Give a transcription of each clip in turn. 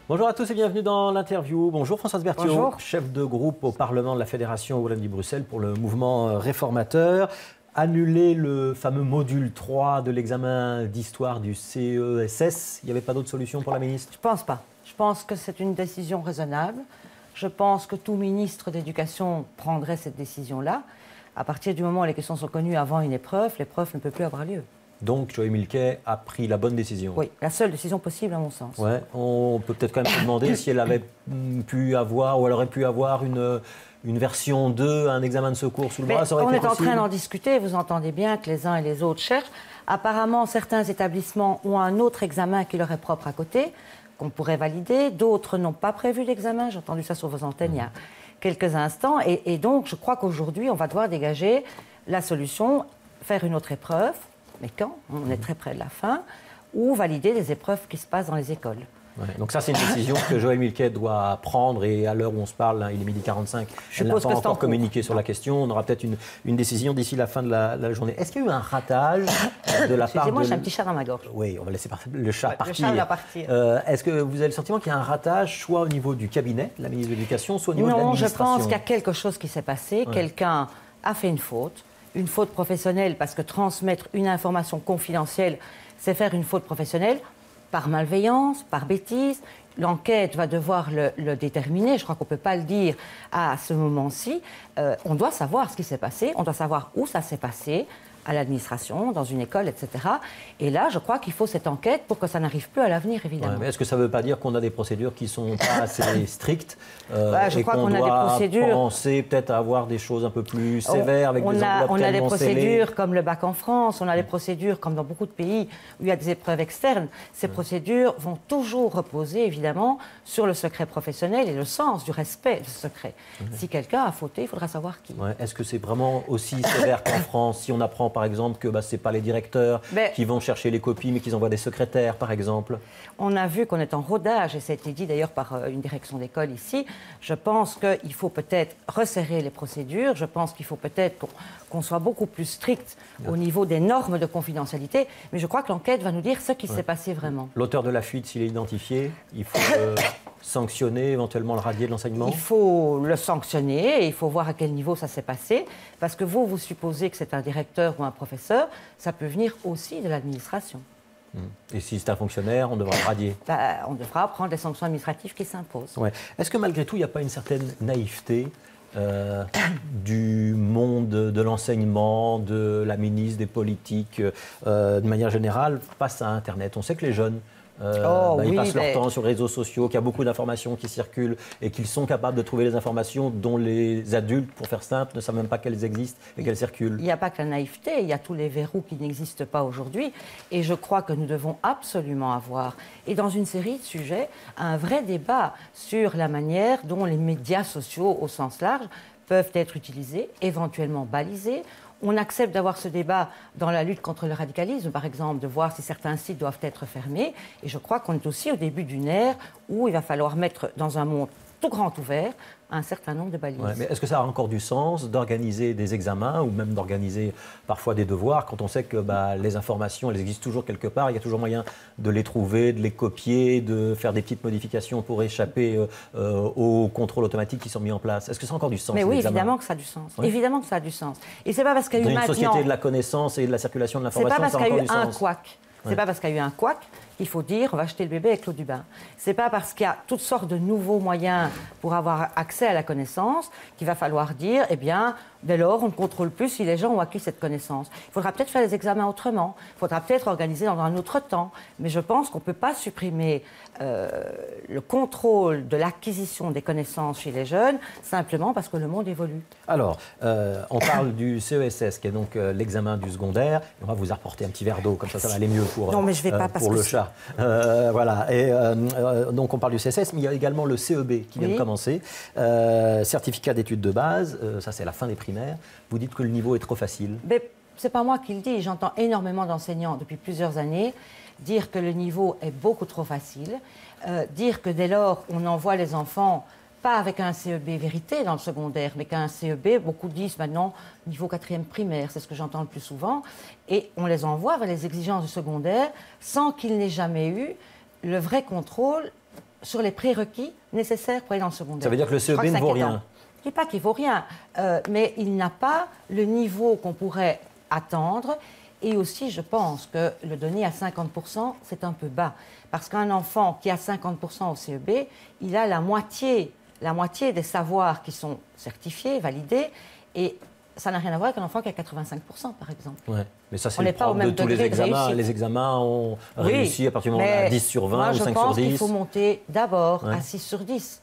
Bonjour à tous et bienvenue dans l'interview. Bonjour Françoise Berthiaud, Bonjour. chef de groupe au Parlement de la Fédération Wallonie-Bruxelles pour le mouvement réformateur. Annuler le fameux module 3 de l'examen d'histoire du CESS, il n'y avait pas d'autre solution pour la ministre? Je ne pense pas. Je pense que c'est une décision raisonnable. Je pense que tout ministre d'éducation prendrait cette décision-là. À partir du moment où les questions sont connues avant une épreuve, l'épreuve ne peut plus avoir lieu. Donc Joël Milquet a pris la bonne décision. Oui, la seule décision possible à mon sens. Ouais, on peut peut-être quand même se demander si elle avait pu avoir, ou elle aurait pu avoir une version 2, un examen de secours sous le bras. Ça aurait on été est en possible. train d'en discuter, vous entendez bien que les uns et les autres cherchent. Apparemment, certains établissements ont un autre examen qui leur est propre à côté, qu'on pourrait valider. D'autres n'ont pas prévu d'examen. J'ai entendu ça sur vos antennes il y a quelques instants. Et donc, je crois qu'aujourd'hui, on va devoir dégager la solution, faire une autre épreuve. Mais quand? On est très près de la fin. Ou valider les épreuves qui se passent dans les écoles. Ouais, donc ça, c'est une décision que Joël Milquet doit prendre. Et à l'heure où on se parle, hein, il est 12h45, elle n'a pas encore communiqué sur la question. On aura peut-être une décision d'ici la fin de la journée. Est-ce qu'il y a eu un ratage de la part de... Excusez-moi, j'ai un petit chat dans ma gorge. Oui, on va laisser le chat partir. Le chat va partir. Est-ce que vous avez le sentiment qu'il y a un ratage, soit au niveau du cabinet, de la ministre de l'Éducation, soit au niveau de l'administration? Non, je pense qu'il y a quelque chose qui s'est passé. Ouais. Quelqu'un a fait une faute professionnelle, parce que transmettre une information confidentielle, c'est faire une faute professionnelle par malveillance, par bêtise. L'enquête va devoir le déterminer. Je crois qu'on ne peut pas le dire à ce moment-ci. On doit savoir ce qui s'est passé, on doit savoir où ça s'est passé, à l'administration, dans une école, etc. Et là, je crois qu'il faut cette enquête pour que ça n'arrive plus à l'avenir, évidemment. Ouais, mais est-ce que ça ne veut pas dire qu'on a des procédures qui ne sont pas assez strictes je crois qu'on a des procédures... penser peut-être à avoir des choses un peu plus sévères avec des enveloppes On a des procédures scellées. comme le bac en France, on a des procédures comme dans beaucoup de pays où il y a des épreuves externes. Ces procédures vont toujours reposer, évidemment, sur le secret professionnel et le sens du respect du secret. Si quelqu'un a fauté, il faudra savoir qui. Ouais. Est-ce que c'est vraiment aussi sévère qu'en France, si on apprend par exemple que ce n'est pas les directeurs qui vont chercher les copies, mais qu'ils envoient des secrétaires, par exemple? On a vu qu'on est en rodage, et ça a été dit d'ailleurs par une direction d'école ici. Je pense qu'il faut peut-être resserrer les procédures. Je pense qu'il faut peut-être qu'on soit beaucoup plus strict au niveau des normes de confidentialité. Mais je crois que l'enquête va nous dire ce qui s'est passé vraiment. L'auteur de la fuite, s'il est identifié, il faut sanctionner, éventuellement le radier de l'enseignement? Il faut le sanctionner et il faut voir à quel niveau ça s'est passé. Parce que vous supposez que c'est un directeur ou un professeur, ça peut venir aussi de l'administration. Et si c'est un fonctionnaire, on devra le radier? On devra prendre les sanctions administratives qui s'imposent. Ouais. Est-ce que malgré tout, il n'y a pas une certaine naïveté du monde de l'enseignement, de la ministre, des politiques, de manière générale, face à Internet? On sait que les jeunes... ils passent leur temps sur les réseaux sociaux, qu'il y a beaucoup d'informations qui circulent et qu'ils sont capables de trouver les informations dont les adultes, pour faire simple, ne savent même pas qu'elles existent et qu'elles circulent. Il n'y a pas que la naïveté, il y a tous les verrous qui n'existent pas aujourd'hui. Et je crois que nous devons absolument avoir, et dans une série de sujets, un vrai débat sur la manière dont les médias sociaux, au sens large, peuvent être utilisés, éventuellement balisés. On accepte d'avoir ce débat dans la lutte contre le radicalisme, par exemple, de voir si certains sites doivent être fermés. Et je crois qu'on est aussi au début d'une ère où il va falloir mettre dans un monde tout grand ouvert un certain nombre de balises. Ouais, mais est-ce que ça a encore du sens d'organiser des examens ou même d'organiser parfois des devoirs quand on sait que les informations, elles existent toujours quelque part, il y a toujours moyen de les trouver, de les copier, de faire des petites modifications pour échapper aux contrôles automatiques qui sont mis en place? Est-ce que ça a encore du sens? Mais oui, évidemment que ça a du sens. Ouais. Évidemment que ça a du sens. Et c'est pas parce qu'il y a eu une société de la connaissance et de la circulation de l'information, ça a encore du sens. C'est pas parce qu'il y a eu un couac. C'est pas parce qu'il y a eu un couac qu'il faut dire on va jeter le bébé avec l'eau du bain. C'est pas parce qu'il y a toutes sortes de nouveaux moyens pour avoir accès à la connaissance qu'il va falloir dire, eh bien, dès lors, on ne contrôle plus si les gens ont acquis cette connaissance. Il faudra peut-être faire les examens autrement, il faudra peut-être organiser dans un autre temps, mais je pense qu'on ne peut pas supprimer le contrôle de l'acquisition des connaissances chez les jeunes simplement parce que le monde évolue. Alors, on parle du CESS, qui est donc l'examen du secondaire. On va vous apporter un petit verre d'eau, comme ça va aller mieux pour, non, mais je vais pas pour le chat. Voilà. Et donc, on parle du CSS, mais il y a également le CEB qui vient de commencer. Certificat d'études de base, ça c'est la fin des primaires. Vous dites que le niveau est trop facile. Mais c'est pas moi qui le dis. J'entends énormément d'enseignants depuis plusieurs années dire que le niveau est beaucoup trop facile, dire que dès lors, on envoie les enfants pas avec un CEB vérité dans le secondaire, mais qu'un CEB, beaucoup disent maintenant niveau 4e primaire, c'est ce que j'entends le plus souvent, et on les envoie vers les exigences du secondaire sans qu'il n'ait jamais eu le vrai contrôle sur les prérequis nécessaires pour aller dans le secondaire. Ça veut dire que le CEB ne vaut rien? Je ne dis pas qu'il ne vaut rien, mais il n'a pas le niveau qu'on pourrait attendre. Et aussi, je pense que le donner à 50%, c'est un peu bas. Parce qu'un enfant qui a 50% au CEB, il a la moitié des savoirs qui sont certifiés, validés. Et ça n'a rien à voir avec un enfant qui a 85%, par exemple. Ouais. Mais ça, c'est le propre de tous les examens. Les examens ont réussi à partir du moment où on a 10 sur 20 ou 5 sur 10. Je pense qu'il faut monter d'abord à 6 sur 10.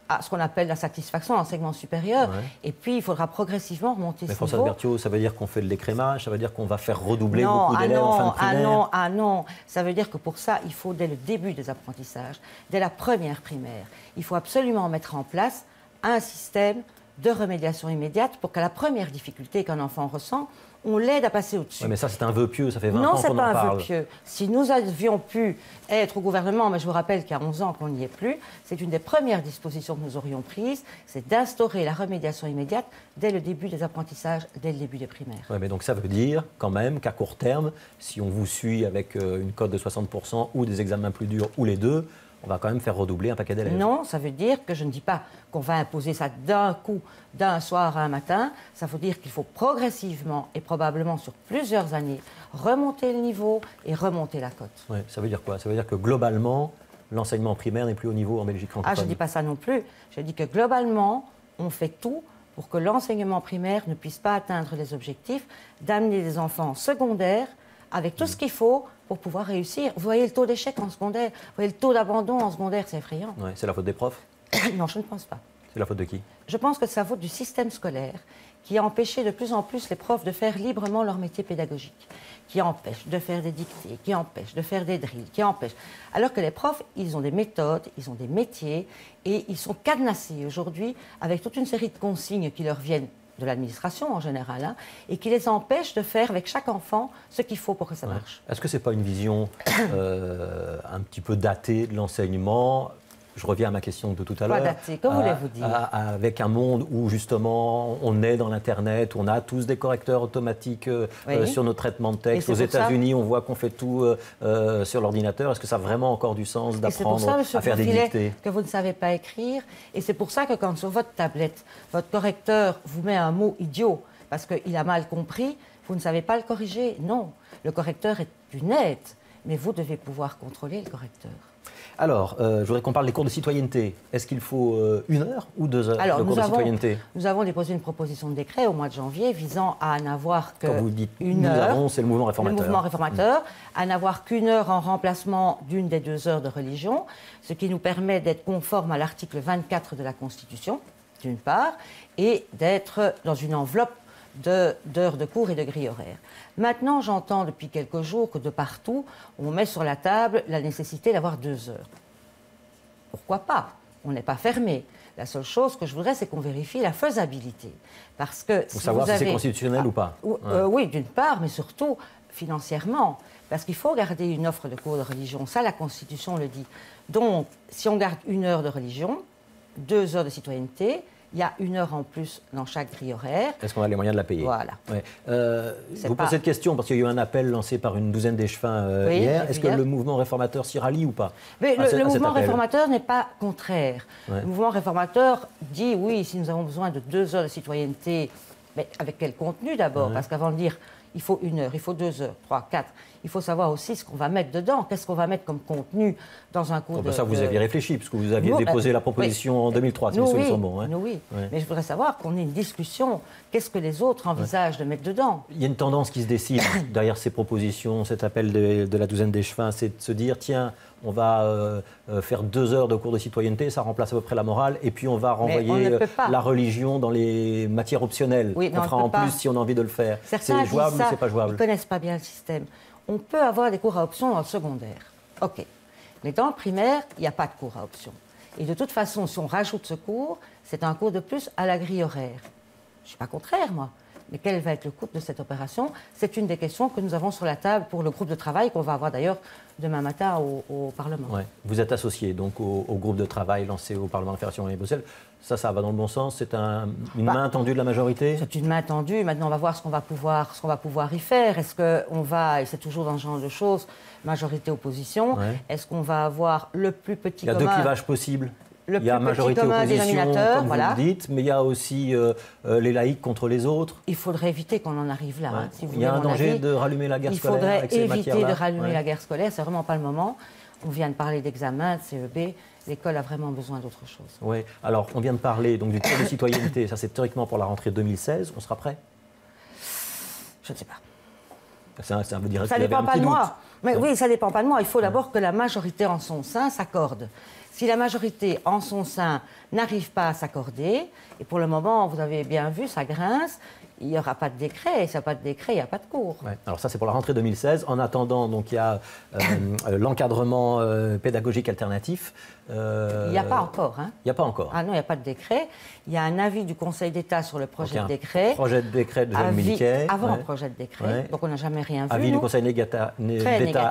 À ce qu'on appelle la satisfaction, l'enseignement supérieur. Ouais. Et puis, il faudra progressivement remonter ce niveau. Françoise Berthiaud, ça veut dire qu'on fait de l'écrémage? Ça veut dire qu'on va faire redoubler beaucoup d'élèves en fin de primaire? Non. Ça veut dire que pour ça, il faut, dès le début des apprentissages, dès la première primaire, il faut absolument mettre en place un système de remédiation immédiate pour qu'à la première difficulté qu'un enfant ressent, on l'aide à passer au-dessus. Ouais, mais ça, c'est un vœu pieux, ça fait 20 ans qu'on en parle. Non, ce n'est pas un vœu pieux. Si nous avions pu être au gouvernement, mais je vous rappelle qu'il y a 11 ans qu'on n'y est plus, c'est une des premières dispositions que nous aurions prises, c'est d'instaurer la remédiation immédiate dès le début des apprentissages, dès le début des primaires. Oui, mais donc ça veut dire quand même qu'à court terme, si on vous suit avec une cote de 60% ou des examens plus durs ou les deux, on va quand même faire redoubler un paquet d'élèves. Non, ça veut dire que je ne dis pas qu'on va imposer ça d'un coup, d'un soir à un matin. Ça veut dire qu'il faut progressivement et probablement sur plusieurs années remonter le niveau et remonter la cote. Oui, ça veut dire quoi? Ça veut dire que globalement, l'enseignement primaire n'est plus au niveau en Belgique francophone. Je ne dis pas ça non plus. Je dis que globalement, on fait tout pour que l'enseignement primaire ne puisse pas atteindre les objectifs d'amener des enfants secondaires avec tout ce qu'il faut pour pouvoir réussir. Vous voyez le taux d'échec en secondaire, vous voyez le taux d'abandon en secondaire, c'est effrayant. Ouais, c'est la faute des profs? Non, je ne pense pas. C'est la faute de qui? Je pense que c'est la faute du système scolaire qui a empêché de plus en plus les profs de faire librement leur métier pédagogique, qui empêche de faire des dictées, qui empêche de faire des drills, qui empêche. Alors que les profs, ils ont des méthodes, ils ont des métiers et ils sont cadenassés aujourd'hui avec toute une série de consignes qui leur viennent de l'administration en général, et qui les empêche de faire avec chaque enfant ce qu'il faut pour que ça marche. Est-ce que ce n'est pas une vision un petit peu datée de l'enseignement? Je reviens à ma question de tout à l'heure. Pas datée, que voulez-vous dire? Avec un monde où justement on est dans l'Internet, on a tous des correcteurs automatiques sur nos traitements de texte. Aux États-Unis, on voit qu'on fait tout sur l'ordinateur. Est-ce que ça a vraiment encore du sens d'apprendre à faire des dictées? Que vous ne savez pas écrire. Et c'est pour ça que quand sur votre tablette, votre correcteur vous met un mot idiot parce qu'il a mal compris, vous ne savez pas le corriger. Non, le correcteur est une aide, mais vous devez pouvoir contrôler le correcteur. Alors, je voudrais qu'on parle des cours de citoyenneté. Est-ce qu'il faut 1 heure ou 2 heures de cours de citoyenneté? Nous avons déposé une proposition de décret au mois de janvier visant à n'avoir que Quand vous dites une heure. C'est le mouvement réformateur. Le mouvement réformateur, à n'avoir qu'1 heure en remplacement d'une des 2 heures de religion, ce qui nous permet d'être conforme à l'article 24 de la Constitution, d'une part, et d'être dans une enveloppe d'heures de cours et de grilles horaires. Maintenant, j'entends depuis quelques jours que de partout, on met sur la table la nécessité d'avoir 2 heures. Pourquoi pas? On n'est pas fermé. La seule chose que je voudrais, c'est qu'on vérifie la faisabilité. Parce que pour savoir si c'est constitutionnel ou pas. Oui, d'une part, mais surtout financièrement. Parce qu'il faut garder une offre de cours de religion. Ça, la Constitution le dit. Donc, si on garde 1 heure de religion, 2 heures de citoyenneté, il y a 1 heure en plus dans chaque grille horaire. Est-ce qu'on a les moyens de la payer? Voilà. Ouais. Vous posez cette question parce qu'il y a eu un appel lancé par une douzaine d'échevins hier. Est-ce que le mouvement réformateur s'y rallie ou pas? Mais le mouvement réformateur n'est pas contraire. Ouais. Le mouvement réformateur dit oui, si nous avons besoin de 2 heures de citoyenneté, mais avec quel contenu d'abord? Parce qu'avant de dire il faut 1 heure, il faut 2 heures, 3, 4. Il faut savoir aussi ce qu'on va mettre dedans. Qu'est-ce qu'on va mettre comme contenu dans un cours Ça, vous aviez réfléchi, parce que vous aviez déposé la proposition en 2003, si mes souvenirs sont bons. Oui. Mais je voudrais savoir qu'on ait une discussion. Qu'est-ce que les autres envisagent de mettre dedans? Il y a une tendance qui se dessine derrière ces propositions, cet appel de la douzaine d'échevins, c'est de se dire, tiens, on va faire 2 heures de cours de citoyenneté, ça remplace à peu près la morale, et puis on va renvoyer la religion dans les matières optionnelles. On fera en plus si on a envie de le faire. C'est jouable ou c'est pas jouable? Ils ne connaissent pas bien le système. On peut avoir des cours à option dans le secondaire. OK. Mais dans le primaire, il n'y a pas de cours à option. Et de toute façon, si on rajoute ce cours, c'est un cours de plus à la grille horaire. Je ne suis pas contraire, moi. Mais quel va être le coût de cette opération? C'est une des questions que nous avons sur la table pour le groupe de travail qu'on va avoir d'ailleurs demain matin au Parlement. Ouais. Vous êtes associé donc au groupe de travail lancé au Parlement de Fédération Wallonie-Bruxelles. Ça va dans le bon sens? C'est une main tendue de la majorité? C'est une main tendue. Maintenant, on va voir ce qu'on va pouvoir y faire. Est-ce qu'on va, et c'est toujours dans ce genre de choses, majorité-opposition, est-ce qu'on va avoir le plus petit commun? Il y a deux clivages possibles. Il y a majorité-opposition, comme vous le dites, mais il y a aussi les laïcs contre les autres. Il faudrait éviter qu'on en arrive là. Ouais. Si vous il y a un danger de rallumer la guerre scolaire avec ces matières-là. Il faudrait éviter de rallumer la guerre scolaire, c'est vraiment pas le moment. On vient de parler d'examen, de CEB, l'école a vraiment besoin d'autre chose. Oui, alors on vient de parler donc, du tour de citoyenneté, ça c'est théoriquement pour la rentrée 2016, on sera prêt? Je ne sais pas. Ça veut dire ça ne dépend pas de moi. Mais oui, ça ne dépend pas de moi. Il faut d'abord que la majorité en son sein s'accorde. Si la majorité en son sein n'arrive pas à s'accorder, et pour le moment, vous avez bien vu, ça grince, il n'y aura pas de décret. Et s'il n'y a pas de décret, il n'y a pas de cours. Ouais. Alors ça, c'est pour la rentrée 2016. En attendant, donc, il y a l'encadrement pédagogique alternatif. Il n'y a pas encore. Hein. Il n'y a pas encore. Ah non, il n'y a pas de décret. Il y a un avis du Conseil d'État sur le projet de décret. Projet de décret de Joël Milliquet. Avant le projet de décret. Donc on n'a jamais rien vu. Avis du Conseil d'État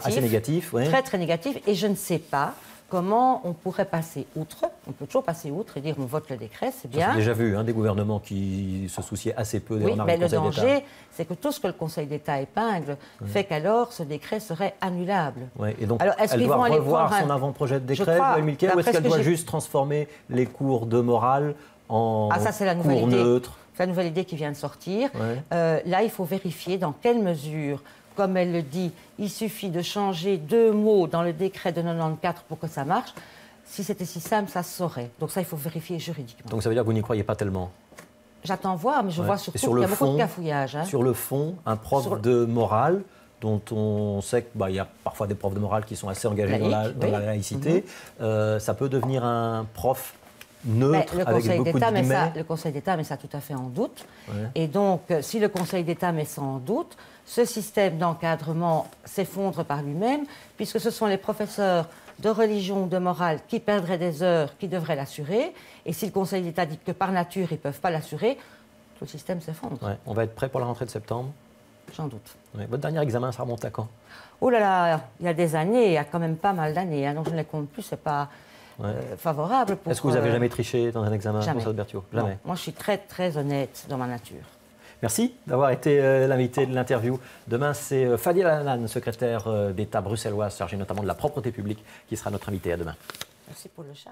assez négatif. Très, très négatif. Et je ne sais pas comment on pourrait passer outre. On peut toujours passer outre et dire on vote le décret, c'est bien. J'ai déjà vu des gouvernements qui se souciaient assez peu des remarques du Conseil d'État. Oui, mais le danger, c'est que tout ce que le Conseil d'État épingle fait qu'alors ce décret serait annulable. Ouais, et donc, elle doit revoir son avant-projet de décret, Joël Milliquet, ou est-ce qu'elle doit juste transformer les cours de morale en cours neutres? C'est la nouvelle idée qui vient de sortir. Là, il faut vérifier dans quelle mesure, comme elle le dit, il suffit de changer 2 mots dans le décret de 94 pour que ça marche. Si c'était si simple, ça se saurait. Donc ça, il faut vérifier juridiquement. Donc ça veut dire que vous n'y croyez pas tellement? J'attends voir, mais je vois surtout qu'il y a beaucoup de cafouillage. Hein. Sur le fond, un prof de morale, dont on sait qu'il y a parfois des profs de morale qui sont assez engagés dans la laïcité, ça peut devenir un prof neutre, avec beaucoup de guillemets. Le Conseil d'État met ça tout à fait en doute. Et donc, si le Conseil d'État met ça en doute, ce système d'encadrement s'effondre par lui-même, puisque ce sont les professeurs de religion ou de morale qui perdraient des heures qui devraient l'assurer. Et si le Conseil d'État dit que par nature, ils ne peuvent pas l'assurer, tout le système s'effondre. On va être prêt pour la rentrée de septembre? J'en doute. Votre dernier examen, ça remonte à quand? Oh là là, il y a des années, il y a quand même pas mal d'années, donc je ne les compte plus, c'est pas favorable pour... Est-ce que vous n'avez jamais triché dans un examen? Jamais. Jamais. Moi, je suis très, très honnête dans ma nature. Merci d'avoir été l'invité de l'interview. Demain, c'est Fadil Al-Hanan, secrétaire d'État bruxelloise, chargée notamment de la propreté publique, qui sera notre invité. À demain. Merci pour le chat.